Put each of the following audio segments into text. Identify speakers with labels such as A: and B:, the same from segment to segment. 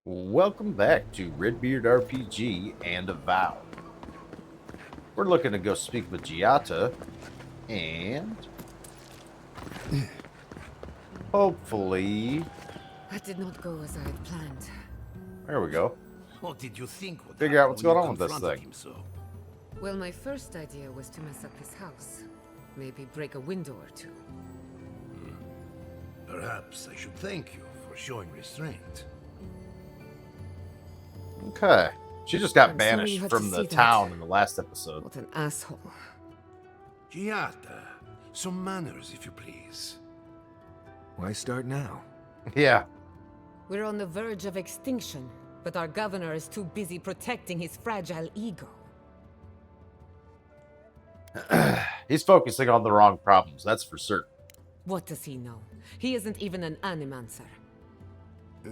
A: Welcome back to Redbeard RPG and Avowed. We're looking to go speak with Giata and hopefully,
B: That did not go as I had planned.
A: there we go.
C: What did you think would
A: Figure out
C: happen
A: what's
C: when
A: going
C: you
A: on with this
C: confronted
A: thing.
C: him so?
B: Well, my first idea was to mess up his house. Maybe break a window or two.
C: Perhaps I should thank you for showing restraint.
A: Okay. She just got
B: I'm sorry you
A: banished
B: had to
A: from the
B: see that.
A: town in the last episode.
B: What an asshole.
C: Giata, some manners, if you please.
D: Why start now?
A: Yeah.
B: We're on the verge of extinction, but our governor is too busy protecting his fragile ego.
A: He's focusing on the wrong problems, that's for certain.
B: What does he know? He isn't even an animancer.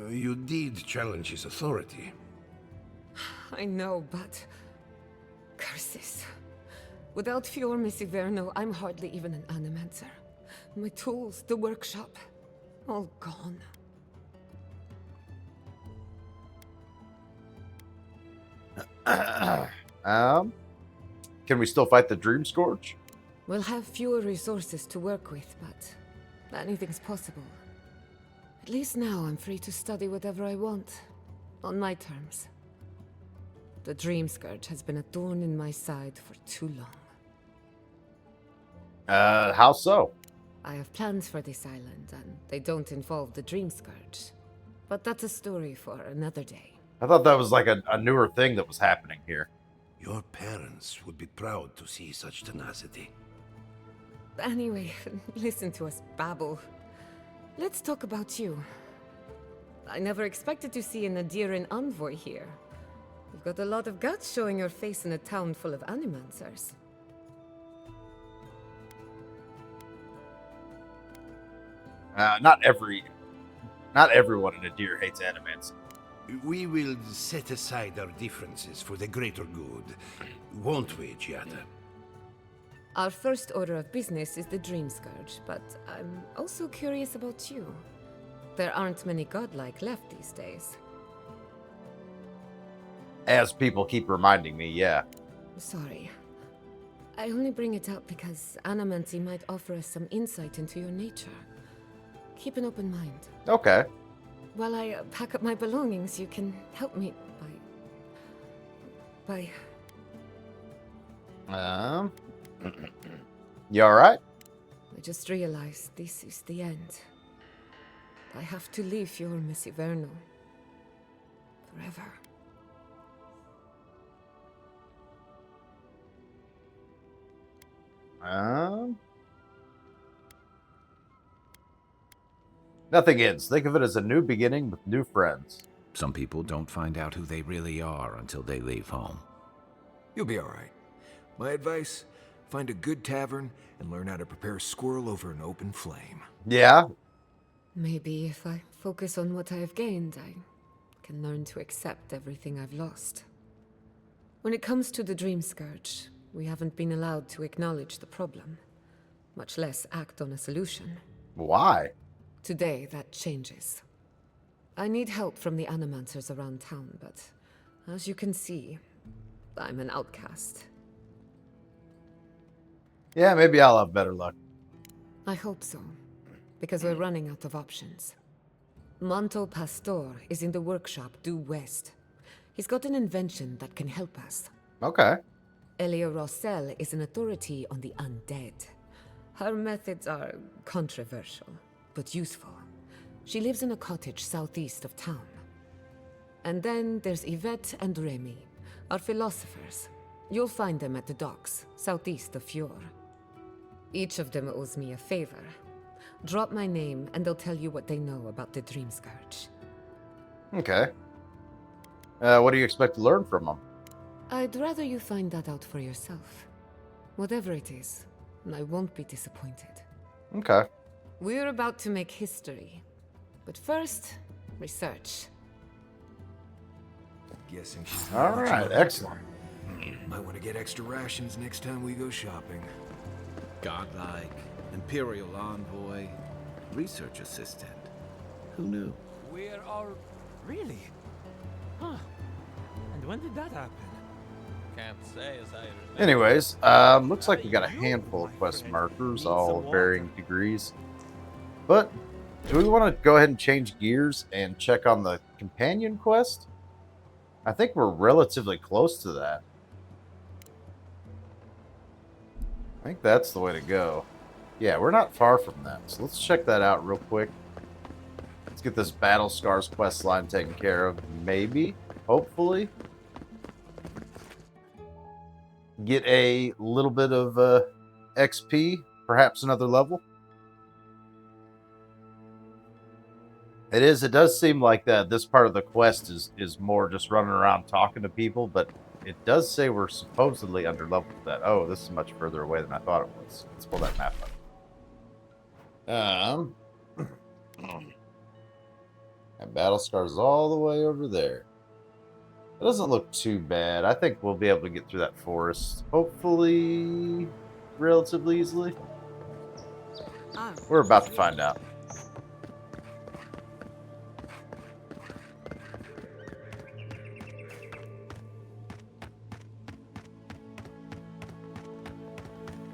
C: You did challenge his authority.
B: I know, but... curses. Without Fior Messiverno, I'm hardly even an animancer. My tools, the workshop, all gone.
A: Can we still fight the Dream Scourge?
B: We'll have fewer resources to work with, but anything's possible. At least now I'm free to study whatever I want, on my terms. The Dream Scourge has been a thorn in my side for too long.
A: How so?
B: I have plans for this island, and they don't involve the Dream Scourge. But that's a story for another day.
A: I thought that was like a newer thing that was happening here.
C: Your parents would be proud to see such tenacity.
B: Anyway, listen to us babble. Let's talk about you. I never expected to see an Adiran envoy here. You've got a lot of guts showing your face in a town full of animancers.
A: Not everyone in Adir hates Animancy.
C: We will set aside our differences for the greater good, won't we, Giata?
B: Our first order of business is the Dream Scourge, but I'm also curious about you. There aren't many godlike left these days.
A: As people keep reminding me, yeah.
B: Sorry. I only bring it up because Animancy might offer us some insight into your nature. Keep an open mind.
A: Okay.
B: While I pack up my belongings, you can help me by...
A: You alright?
B: I just realized this is the end. I have to leave Fior Messiverno. Forever.
A: Nothing ends. Think of it as a new beginning with new friends.
E: Some people don't find out who they really are until they leave home.
D: You'll be alright. My advice, find a good tavern and learn how to prepare squirrel over an open flame.
A: Yeah?
B: Maybe if I focus on what I have gained, I can learn to accept everything I've lost. When it comes to the Dream Scourge, we haven't been allowed to acknowledge the problem, much less act on a solution.
A: Why?
B: Today, that changes. I need help from the animancers around town, but as you can see, I'm an outcast.
A: Yeah, maybe I'll have better luck.
B: I hope so, because we're running out of options. Manto Pastor is in the workshop due west. He's got an invention that can help us.
A: Okay.
B: Elia Rossell is an authority on the undead. Her methods are controversial, but useful. She lives in a cottage southeast of town. And then there's Yvette and Remy, our philosophers. You'll find them at the docks, southeast of Fior. Each of them owes me a favor. Drop my name and they'll tell you what they know about the Dream Scourge.
A: Okay. What do you expect to learn from them?
B: I'd rather you find that out for yourself. Whatever it is, I won't be disappointed.
A: Okay.
B: We're about to make history. But first, research.
D: Guessing she's
A: Alright, excellent.
D: Might want to get extra rations next time we go shopping.
E: Godlike, Imperial envoy, research assistant. Who knew?
F: Where are... Really? When did that happen? Can't say as I remember.
A: Anyways, looks like we got a handful of quest markers, all of varying degrees. But do we want to go ahead and change gears and check on the companion quest? I think we're relatively close to that. I think that's the way to go. Yeah, we're not far from that. So let's check that out real quick. Let's get this Battle Scars quest line taken care of. Maybe. Hopefully. Get a little bit of XP. Perhaps another level. It does seem like that this part of the quest is more just running around talking to people, but it does say we're supposedly under level for that. Oh, this is much further away than I thought it was. Let's pull that map up. And Battle Scars all the way over there. It doesn't look too bad. I think we'll be able to get through that forest, hopefully relatively easily. We're about to find out.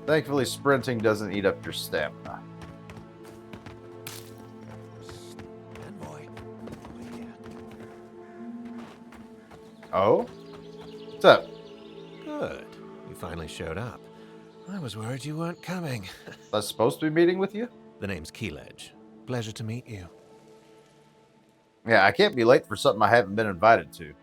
A: Thankfully, sprinting doesn't eat up your stamina. Oh? What's up?
G: Good. You finally showed up. I was worried you weren't coming.
A: I was supposed to be meeting with you?
G: The name's Keeledge. Pleasure to meet you.
A: Yeah, I can't be late for something I haven't been invited to.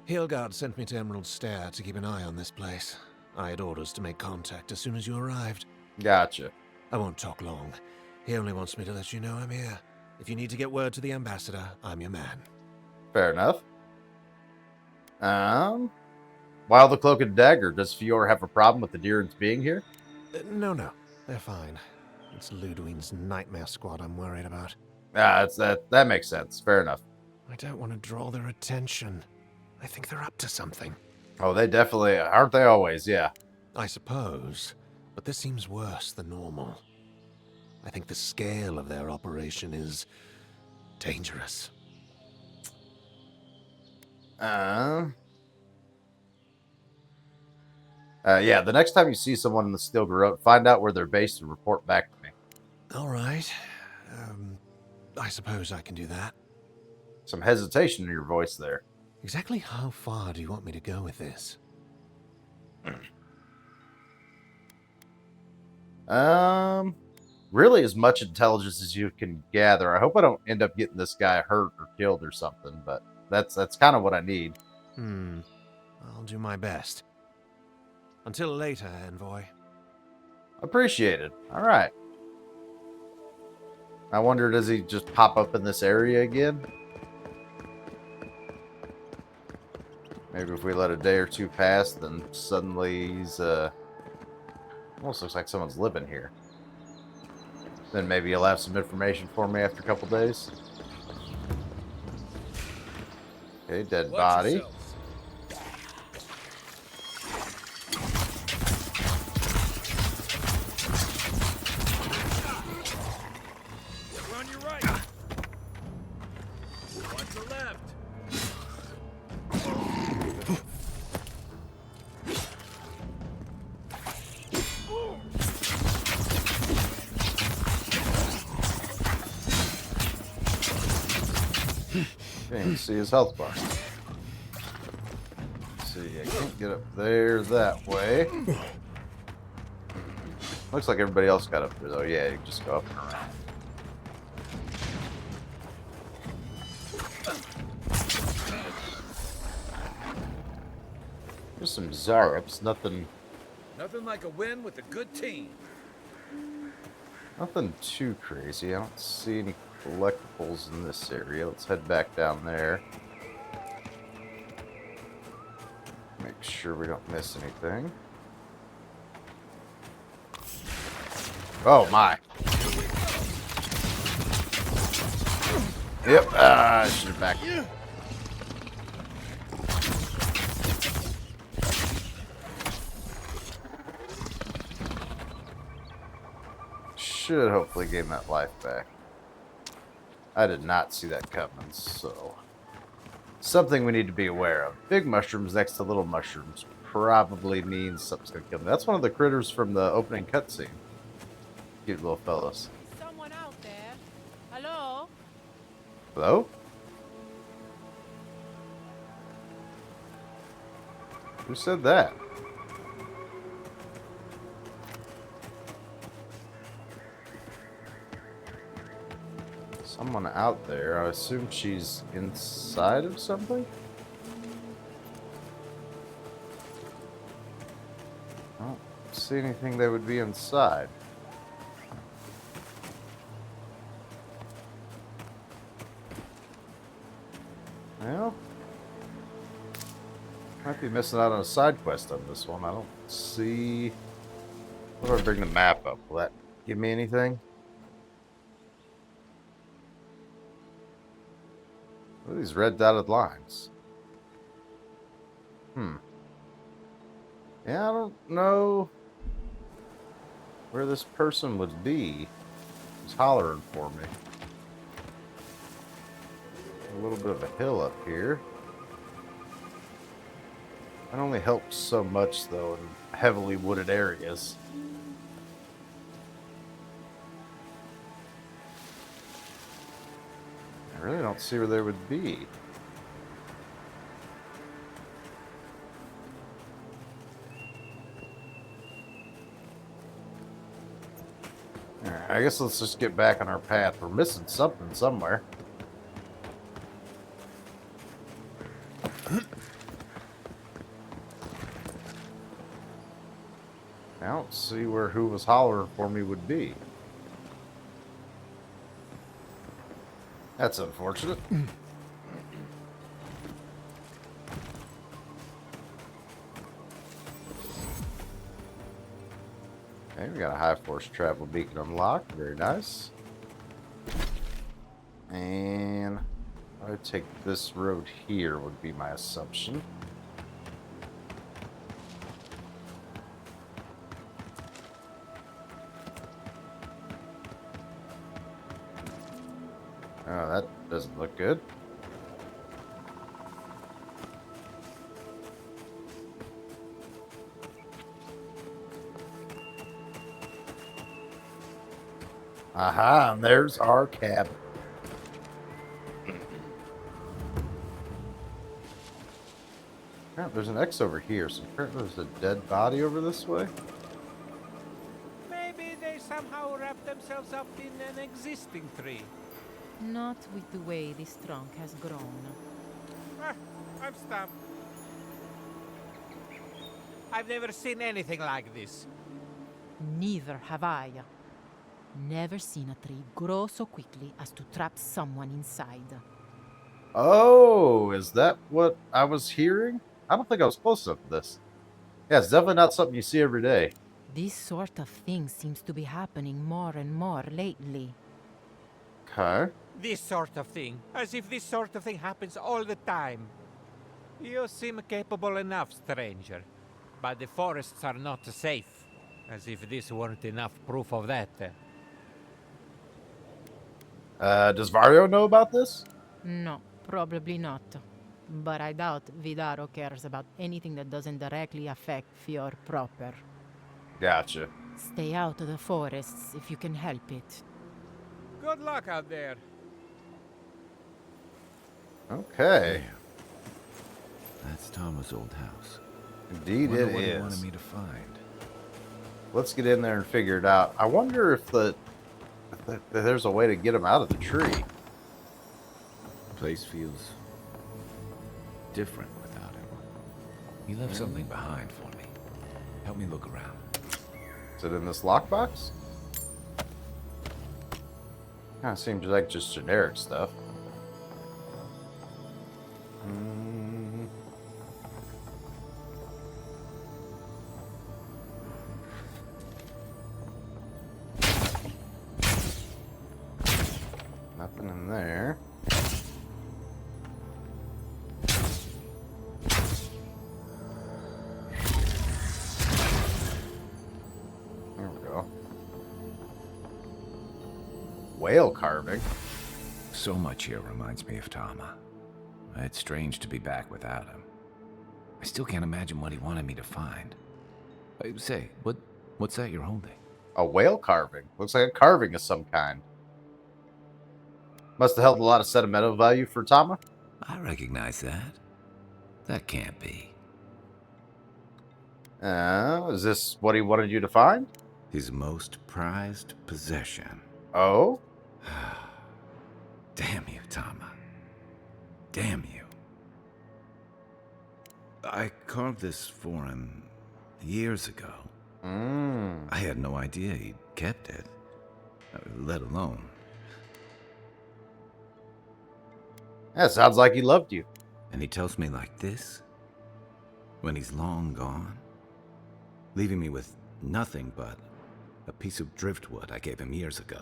G: Hilgard sent me to Emerald Stair to keep an eye on this place. I had orders to make contact as soon as you arrived.
A: Gotcha.
G: I won't talk long. He only wants me to let you know I'm here. If you need to get word to the ambassador, I'm your man.
A: Fair enough. While the Cloak and Dagger, does Fior have a problem with the Deerans being here?
G: No. They're fine. It's Ludwig's nightmare squad I'm worried about.
A: That makes sense. Fair enough.
G: I don't want to draw their attention. I think they're up to something.
A: Oh, they definitely aren't they always, yeah.
G: I suppose, but this seems worse than normal. I think the scale of their operation is dangerous.
A: Yeah, the next time you see someone in the Steel Garrote, find out where they're based and report back to me.
G: All right. I suppose I can do that.
A: Some hesitation in your voice there.
G: Exactly how far do you want me to go with this?
A: Really as much intelligence as you can gather. I hope I don't end up getting this guy hurt or killed or something, but that's kind of what I need.
G: I'll do my best. Until later, Envoy.
A: Appreciated. All right. I wonder, does he just pop up in this area again? Maybe if we let a day or two pass, then suddenly he's, almost looks like someone's living here. Then maybe he'll have some information for me after a couple days. Okay, dead body.
F: We're on your right. One to left.
A: Can't even see his health bar. Let's see, I can't get up there that way. Looks like everybody else got up there though. Yeah, you can just go up and around. There's some Zaryps, nothing
F: Nothing like a win with a good team.
A: Nothing too crazy. I don't see any collectibles in this area. Let's head back down there. Make sure we don't miss anything. Oh my. Yep, I should have backed. Should hopefully gain that life back. I did not see that coming, so Something we need to be aware of. Big mushrooms next to little mushrooms probably means something's gonna kill me. That's one of the critters from the opening cutscene. Cute little fellas.
H: Someone out there? Hello?
A: Hello? Who said that? Someone out there. I assume she's inside of something? I don't see anything that would be inside. Well, might be missing out on a side quest on this one. I don't see. What do I bring the map up? Will that give me anything? What are these red dotted lines? Yeah, I don't know where this person would be. He's hollering for me. A little bit of a hill up here. That only helps so much, though, in heavily wooded areas. I really don't see where they would be. Alright, I guess let's just get back on our path. We're missing something somewhere. I don't see where who was hollering for me would be. That's unfortunate. Okay, we got a high force travel beacon unlocked. Very nice. And I would take this road here would be my assumption. Oh, that doesn't look good. Aha, and there's our cabin. Oh, there's an X over here, so apparently there's a dead body over this way.
H: Maybe they somehow wrap themselves up in an existing tree.
I: Not with the way this trunk has grown.
H: Ah, I'm stumped. I've never seen anything like this.
I: Neither have I. Never seen a tree grow so quickly as to trap someone inside.
A: Oh, is that what I was hearing? I don't think I was close enough to this. Yeah, it's definitely not something you see every day.
I: This sort of thing seems to be happening more and more lately.
A: Okay.
H: This sort of thing. As if this sort of thing happens all the time. You seem capable enough, stranger. But the forests are not safe. As if this weren't enough proof of that.
A: Does Vario know about this?
I: No, probably not. But I doubt Vidaro cares about anything that doesn't directly affect Fior proper.
A: Gotcha.
I: Stay out of the forests if you can help it.
H: Good luck out there.
A: Okay.
E: That's Tama's old house.
A: Indeed
E: Wonder
A: it
E: what he
A: is.
E: wanted me to find.
A: Let's get in there and figure it out. I wonder if if there's a way to get him out of the tree.
E: The place feels different without him. He left something behind for me. Help me look around.
A: Is it in this lockbox? Kind of seems like just generic stuff. Nothing in there. There we go. Whale carving.
E: So much here reminds me of Tama. It's strange to be back without him. I still can't imagine what he wanted me to find. Say, what's that you're holding?
A: A whale carving. Looks like a carving of some kind. Must have held a lot of sentimental value for Tama.
E: I recognize that. That can't be.
A: Is this what he wanted you to find?
E: His most prized possession.
A: Oh?
E: Damn you, Tama. Damn you. I carved this for him years ago. I had no idea he'd kept it, let alone.
A: That sounds like he loved you.
E: And he tells me like this? When he's long gone? Leaving me with nothing but a piece of driftwood I gave him years ago.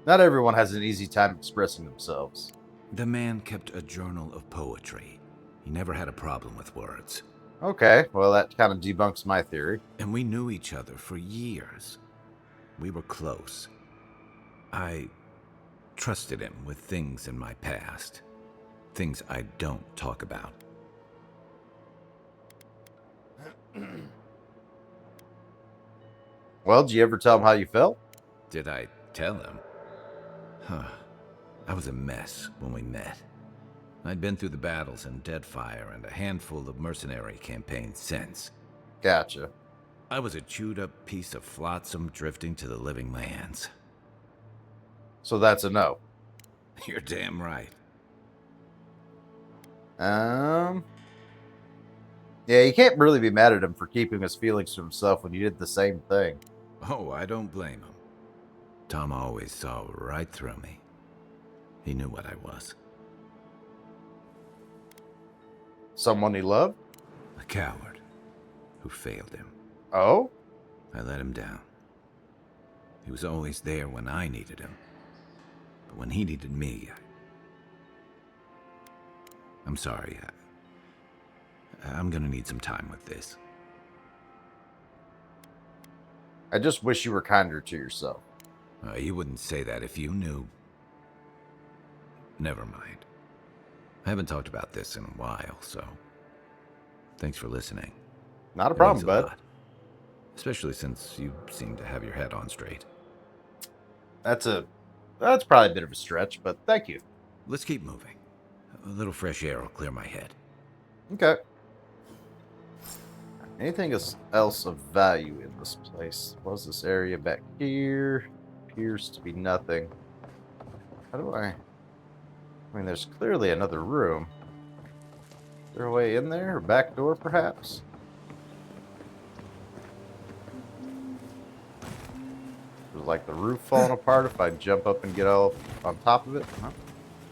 A: Not everyone has an easy time expressing themselves.
E: The man kept a journal of poetry. He never had a problem with words.
A: Okay, well that kind of debunks my theory.
E: And we knew each other for years. We were close. I trusted him with things in my past. Things I don't talk about.
A: Well, did you ever tell him how you felt?
E: Did I tell him? I was a mess when we met. I'd been through the battles in Deadfire and a handful of mercenary campaigns since.
A: Gotcha.
E: I was a chewed-up piece of flotsam drifting to the living lands.
A: So that's a no.
E: You're damn right.
A: Yeah, you can't really be mad at him for keeping his feelings to himself when you did the same thing.
E: Oh, I don't blame him. Tom always saw right through me. He knew what I was.
A: Someone he loved?
E: A coward who failed him.
A: Oh?
E: I let him down. He was always there when I needed him. But when he needed me, I'm sorry. I'm gonna need some time with this.
A: I just wish you were kinder to yourself.
E: You wouldn't say that if you knew. Never mind. I haven't talked about this in a while, so thanks for listening.
A: Not a
E: It
A: problem,
E: means
A: bud.
E: lot. Especially since you seem to have your head on straight.
A: That's probably a bit of a stretch, but thank you.
E: Let's keep moving. A little fresh air will clear my head.
A: Okay. Anything else of value in this place? What's this area back here? Appears to be nothing. How do I mean, there's clearly another room. Is there a way in there? Or back door, perhaps? There's like the roof falling apart if I jump up and get all on top of it. Huh?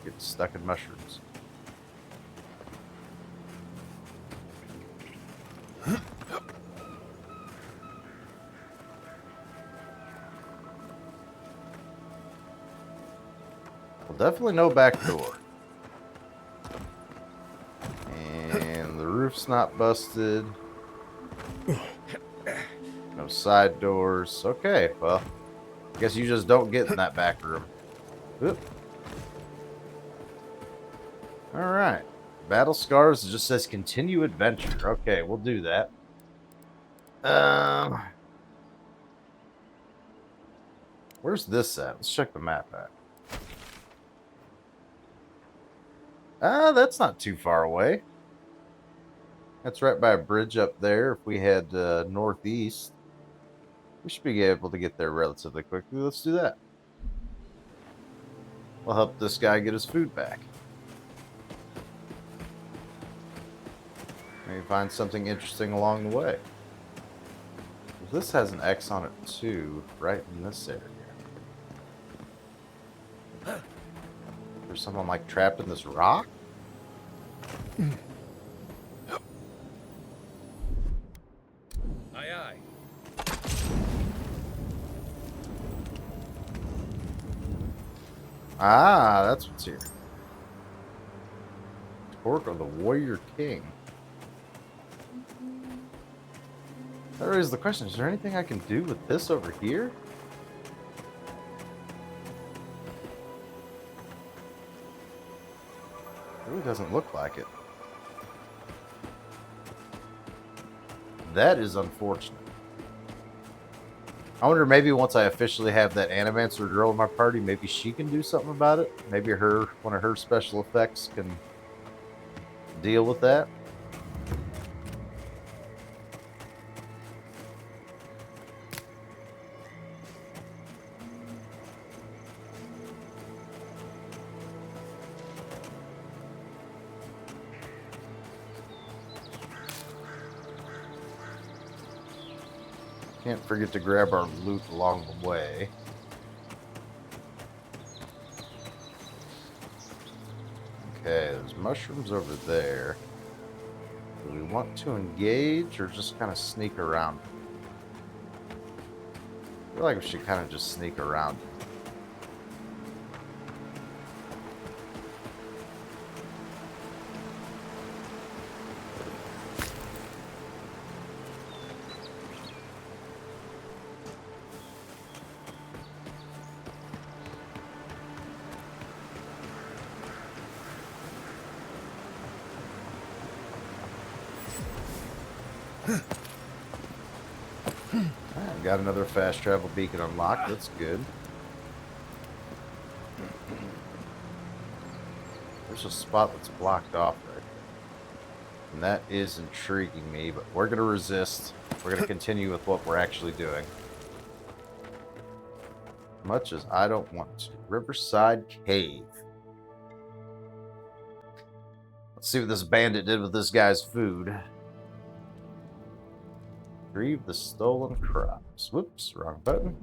A: Get stuck in mushrooms. Well, definitely no back door. And the roof's not busted. No side doors. Okay, well, I guess you just don't get in that back room. Oop. Alright. Battle Scars just says continue adventure. Okay, we'll do that. Where's this at? Let's check the map out. That's not too far away. That's right by a bridge up there. If we head northeast, we should be able to get there relatively quickly. Let's do that. We'll help this guy get his food back. Maybe find something interesting along the way. This has an X on it too, right in this area. There's someone like trapped in this rock?
F: Aye, aye.
A: Ah, that's what's here. Torque of the Warrior King. That raises the question, is there anything I can do with this over here? Really doesn't look like it. That is unfortunate. I wonder, maybe once I officially have that Animancer girl in my party, maybe she can do something about it. Maybe one of her special effects can deal with that. Can't forget to grab our loot along the way. Okay, there's mushrooms over there. Do we want to engage or just kind of sneak around? I feel like we should kind of just sneak around. Alright, got another fast travel beacon unlocked. That's good. There's a spot that's blocked off right there. And that is intriguing me, but we're going to resist. We're going to continue with what we're actually doing. Much as I don't want to. Riverside Cave. Let's see what this bandit did with this guy's food. Retrieve the stolen crops. Whoops, wrong button.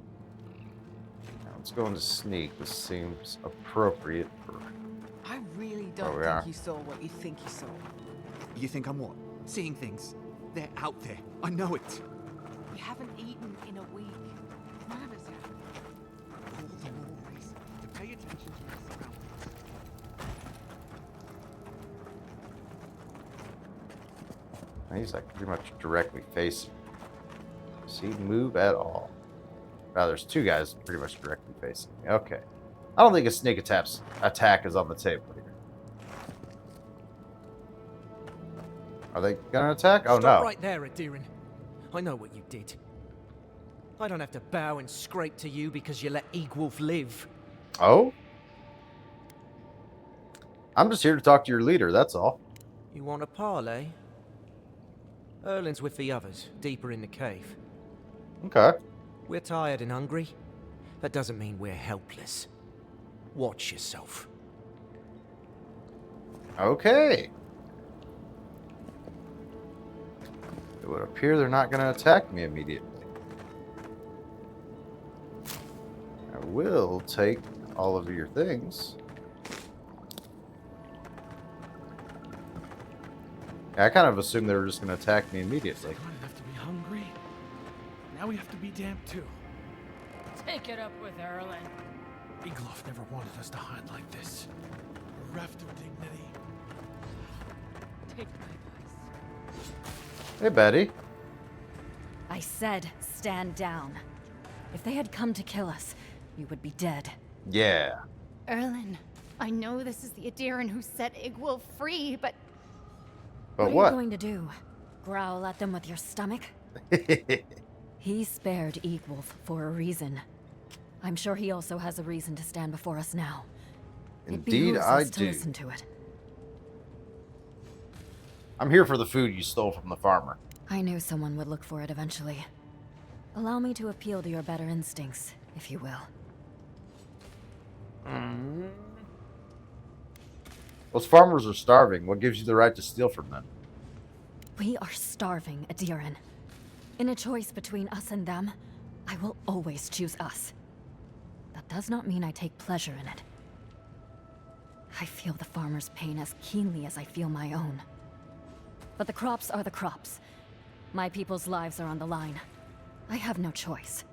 A: Now let's go into sneak. This seems appropriate for...
J: I really don't think you saw what you think you saw.
K: You think I'm what? Seeing things? They're out there. I know it.
J: You haven't eaten in a week. Manners have.
K: All the more reason to pay attention to your surroundings.
A: He's like pretty much directly facing. Does he move at all? Wow, there's two guys pretty much directly facing me. Okay. I don't think a sneak attack is on the table here. Are they gonna attack? Oh,
L: Stop
A: no.
L: right there, Adirin. I know what you did. I don't have to bow and scrape to you because you let Egwolf live.
A: Oh? I'm just here to talk to your leader, that's all.
L: You want a parley? Erlin's with the others, deeper in the cave.
A: Okay.
L: We're tired and hungry. That doesn't mean we're helpless. Watch yourself.
A: Okay. It would appear they're not going to attack me immediately. I will take all of your things. I kind of assumed they were just going to attack me immediately.
M: Good enough to be hungry. Now we have to be damned too.
I: Take it up with Erlin.
M: Egloff never wanted us to hide like this. Bereft of dignity.
I: Take my advice.
A: Hey, Betty.
N: I said, stand down. If they had come to kill us, we would be dead.
A: Yeah.
O: Erlin, I know this is the Adirin who set Igwolf free, but...
A: But
N: what are you going to do? Growl at them with your stomach? He spared Egwolf for a reason. I'm sure he also has a reason to stand before us now.
A: Indeed, I do.
N: To listen to it.
A: I'm here for the food you stole from the farmer.
N: I knew someone would look for it eventually. Allow me to appeal to your better instincts, if you will.
A: Those farmers are starving. What gives you the right to steal from them?
N: We are starving, Adirin. In a choice between us and them, I will always choose us. That does not mean I take pleasure in it. I feel the farmers' pain as keenly as I feel my own. But the crops are the crops. My people's lives are on the line. I have no choice.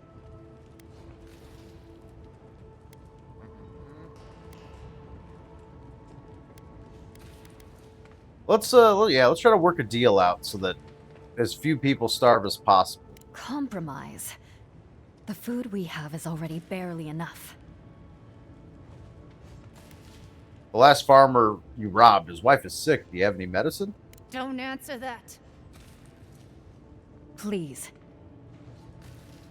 A: Let's try to work a deal out so that as few people starve as possible.
N: Compromise. The food we have is already barely enough.
A: The last farmer you robbed, his wife is sick. Do you have any medicine?
O: Don't answer that.
N: Please.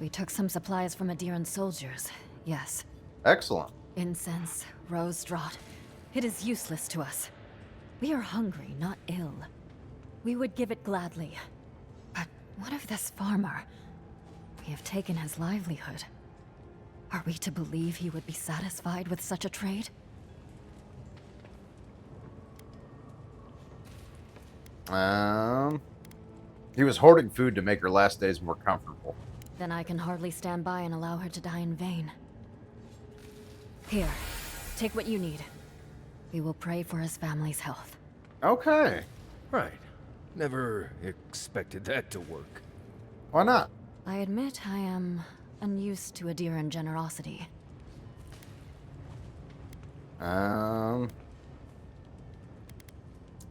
N: We took some supplies from Adiran soldiers, yes.
A: Excellent.
N: Incense, rose draught. It is useless to us. We are hungry, not ill. We would give it gladly. But what of this farmer? We have taken his livelihood. Are we to believe he would be satisfied with such a trade?
A: He was hoarding food to make her last days more comfortable.
N: Then I can hardly stand by and allow her to die in vain. Here, take what you need. We will pray for his family's health.
A: Okay.
D: Right. Never expected that to work.
A: Why not?
N: I admit I am unused to Adiran generosity.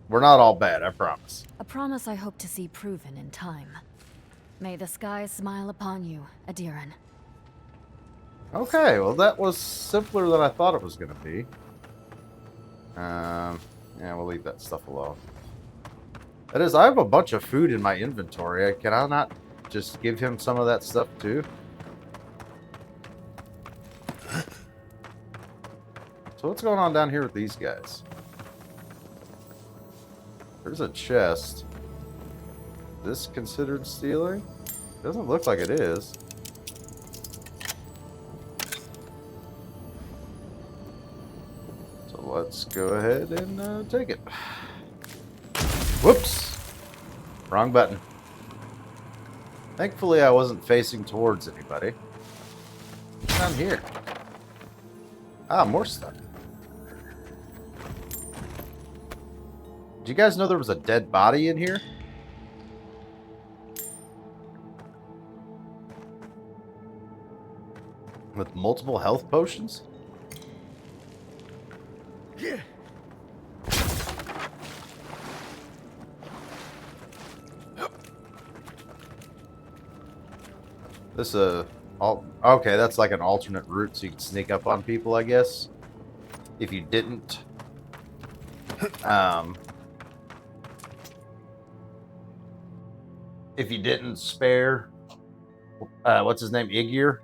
A: We're not all bad, I promise.
N: A promise I hope to see proven in time. May the skies smile upon you, Adiran.
A: Okay, well that was simpler than I thought it was going to be. Yeah, we'll leave that stuff alone. That is, I have a bunch of food in my inventory. Can I not just give him some of that stuff too? So what's going on down here with these guys? There's a chest. Is this considered stealing? Doesn't look like it is. So let's go ahead and take it. Whoops! Wrong button. Thankfully, I wasn't facing towards anybody. What's down here? Ah, more stuff. Did you guys know there was a dead body in here? With multiple health potions?
C: Yeah.
A: This okay, that's like an alternate route so you can sneak up on people, I guess. If you didn't if you didn't spare what's his name, Igir?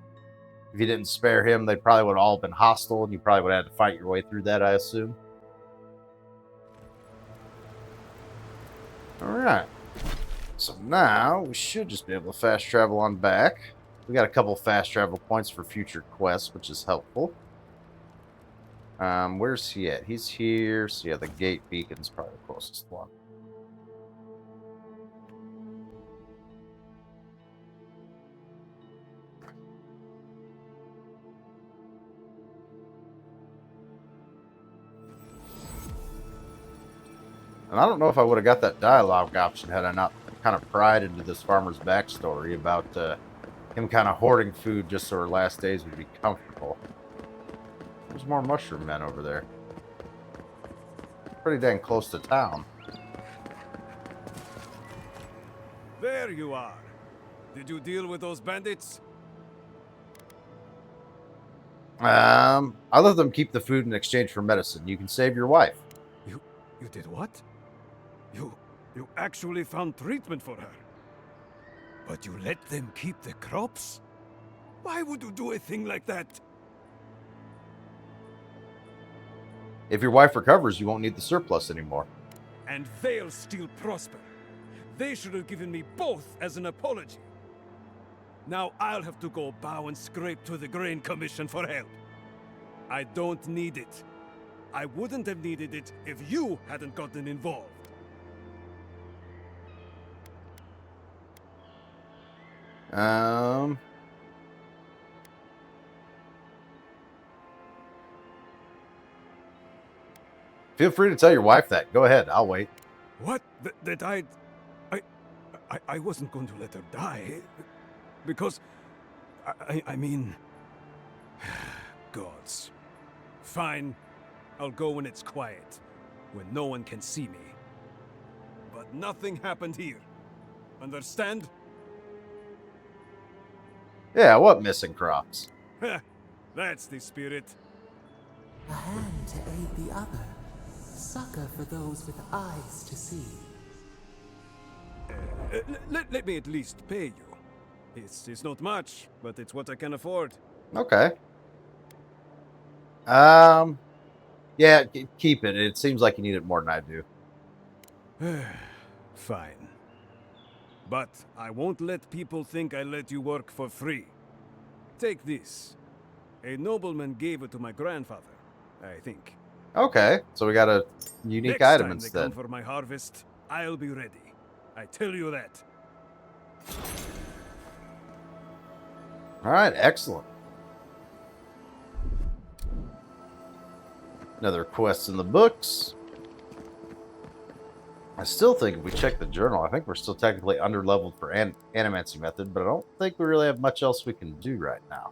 A: If you didn't spare him, they probably would have all been hostile and you probably would have had to fight your way through that, I assume. Alright. So now we should just be able to fast travel on back. We got a couple fast travel points for future quests, which is helpful. Where's he at? He's here. So yeah, the gate beacon's probably the closest one. And I don't know if I would have got that dialogue option had I not kind of pried into this farmer's backstory about him kind of hoarding food just so her last days would be comfortable. There's more mushroom men over there. Pretty dang close to town.
P: There you are. Did you deal with those bandits?
A: I let them keep the food in exchange for medicine. You can save your wife.
P: You did what? You actually found treatment for her. But you let them keep the crops? Why would you do a thing like that?
A: If your wife recovers, you won't need the surplus anymore.
P: And they'll still prosper. They should have given me both as an apology. Now I'll have to go bow and scrape to the Grain Commission for help. I don't need it. I wouldn't have needed it if you hadn't gotten involved.
A: Feel free to tell your wife that. Go ahead. I'll wait.
P: What? That I wasn't going to let her die. Because, I mean... Gods. Fine. I'll go when it's quiet. When no one can see me. But nothing happened here. Understand?
A: Yeah, what missing crops?
P: That's the spirit.
Q: A hand to aid the other. sucker for those with eyes to see.
P: Let me at least pay you. It's not much, but it's what I can afford.
A: Okay. Yeah, keep it. It seems like you need it more than I do.
P: Fine. But I won't let people think I let you work for free. Take this. A nobleman gave it to my grandfather, I think.
A: Okay, so we got a unique
P: Next
A: item
P: time they
A: instead.
P: come for my harvest, I'll be ready. I tell you that.
A: All right, excellent. Another quest in the books. I still think if we check the journal, I think we're still technically under-leveled for Animancy Method, but I don't think we really have much else we can do right now.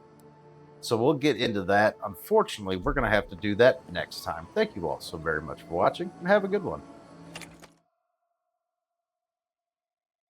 A: So we'll get into that. Unfortunately, we're going to have to do that next time. Thank you all so very much for watching, and have a good one.